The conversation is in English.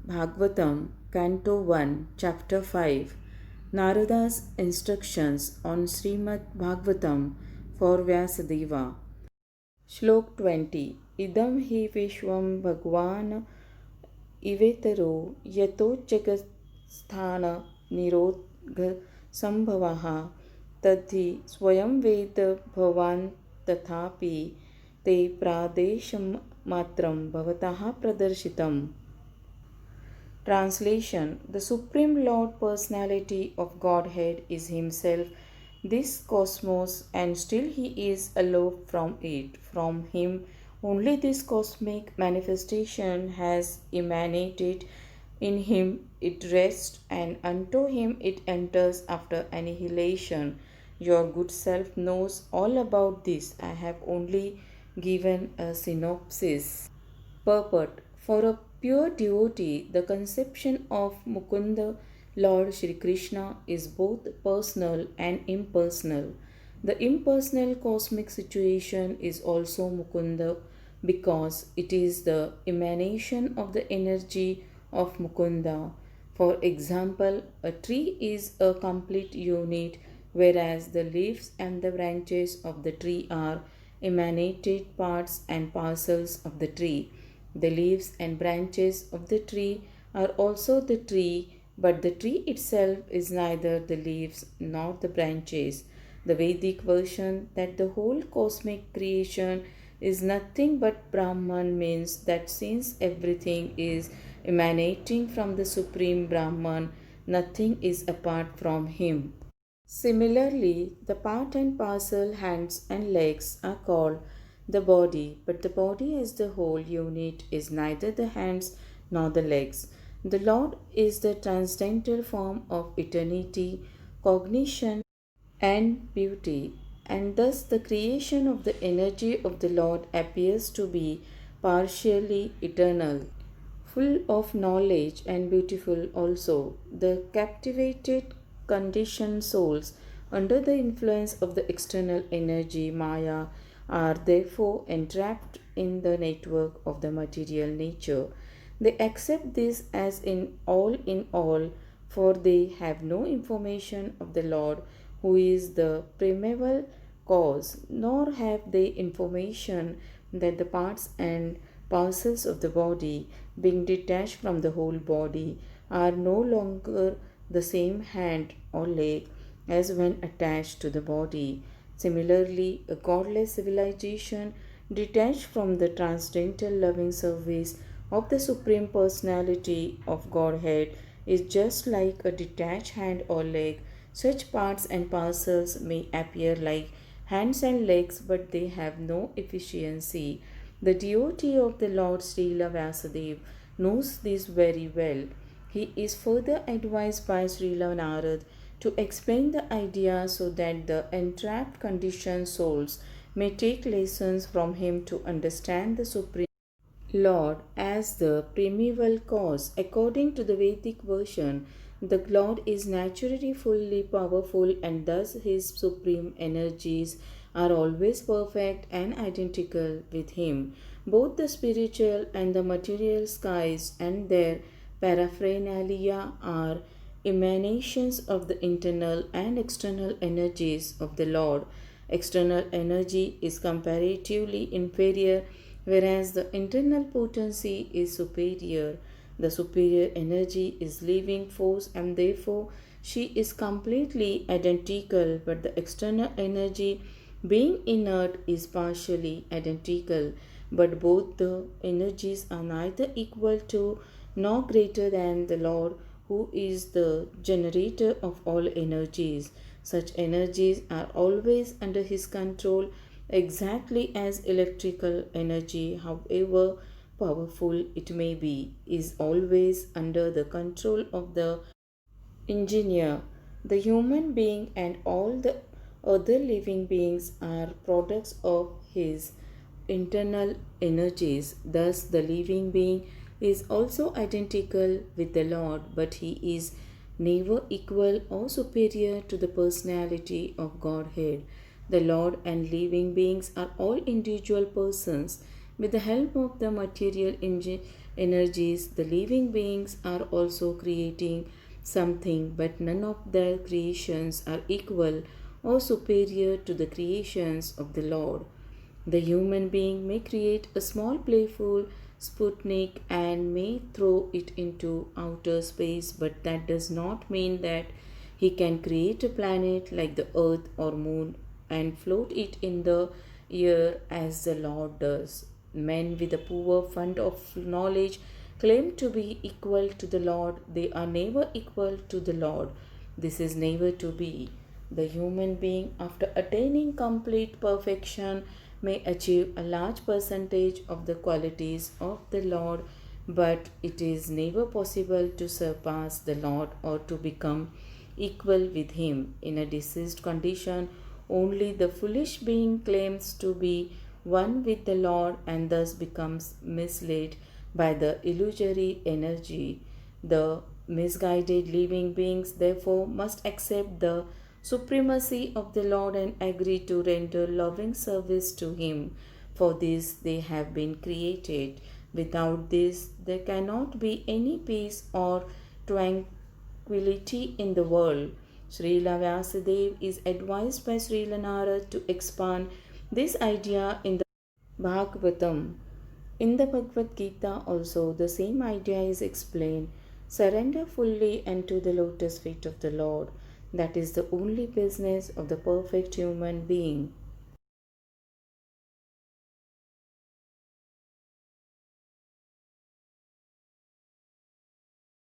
Bhagavatam, Canto 1, Chapter 5, Narada's instructions on Srimad Bhagavatam for Vyasadeva. Shlok 20. Idam hi vishwam bhagwan ivetaro yato jagasthana nirodha sambhavaha tadhi swayam veda bhavan tathapi te pradesham matram bhavataha pradarshitam. Translation. The Supreme Lord Personality of Godhead is Himself, this cosmos, and still He is aloof from it. From Him only this cosmic manifestation has emanated. In Him it rests, and unto Him it enters after annihilation. Your good self knows all about this. I have only given a synopsis. Purport. For a pure devotee, the conception of Mukunda, Lord Shri Krishna, is both personal and impersonal. The impersonal cosmic situation is also Mukunda because it is the emanation of the energy of Mukunda. For example, a tree is a complete unit, whereas the leaves and the branches of the tree are emanated parts and parcels of the tree. The leaves and branches of the tree are also the tree, but the tree itself is neither the leaves nor the branches. The Vedic version that the whole cosmic creation is nothing but Brahman means that since everything is emanating from the Supreme Brahman, nothing is apart from him. Similarly, the part and parcel hands and legs are called the body, but the body as the whole unit is neither the hands nor the legs. The Lord is the transcendental form of eternity, cognition, and beauty, and thus the creation of the energy of the Lord appears to be partially eternal, full of knowledge and beautiful also. The captivated conditioned souls under the influence of the external energy Maya are therefore entrapped in the network of the material nature. They accept this as in all, for they have no information of the Lord who is the primeval cause, nor have they information that the parts and parcels of the body, being detached from the whole body, are no longer the same hand or leg as when attached to the body. Similarly, a godless civilization detached from the transcendental loving service of the Supreme Personality of Godhead is just like a detached hand or leg. Such parts and parcels may appear like hands and legs, but they have no efficiency. The devotee of the Lord Srila Vyasadeva knows this very well. He is further advised by Srila Narad to explain the idea so that the entrapped conditioned souls may take lessons from him to understand the Supreme Lord as the primeval cause. According to the Vedic version, the Lord is naturally fully powerful, and thus his supreme energies are always perfect and identical with him. Both the spiritual and the material skies and their paraphernalia are emanations of the internal and external energies of the Lord. External energy is comparatively inferior, whereas the internal potency is superior. The superior energy is living force, and therefore she is completely identical, but the external energy, being inert, is partially identical. But both the energies are neither equal to nor greater than the Lord, who is the generator of all energies. Such energies are always under his control, exactly as electrical energy, however powerful it may be, is always under the control of the engineer. The human being and all the other living beings are products of his internal energies. Thus, the living being is also identical with the Lord, but he is never equal or superior to the personality of Godhead. The Lord and living beings are all individual persons. With the help of the material energies. The living beings are also creating something, but none of their creations are equal or superior to the creations of the Lord. The human being may create a small playful Sputnik and may throw it into outer space, but that does not mean that he can create a planet like the earth or moon and float it in the air as the Lord does. Men with a poor fund of knowledge claim to be equal to the Lord. They are never equal to the Lord. This is never to be. The human being, after attaining complete perfection, may achieve a large percentage of the qualities of the Lord, but it is never possible to surpass the Lord or to become equal with Him. In a deceased condition, only the foolish being claims to be one with the Lord and thus becomes misled by the illusory energy. The misguided living beings, therefore, must accept the supremacy of the Lord and agree to render loving service to Him. For this they have been created. Without this, there cannot be any peace or tranquility in the world. Srila Vyasadeva is advised by Srila Narad to expand this idea in the Bhagavatam. In the Bhagavad Gita also the same idea is explained. Surrender fully unto the lotus feet of the Lord. That is the only business of the perfect human being.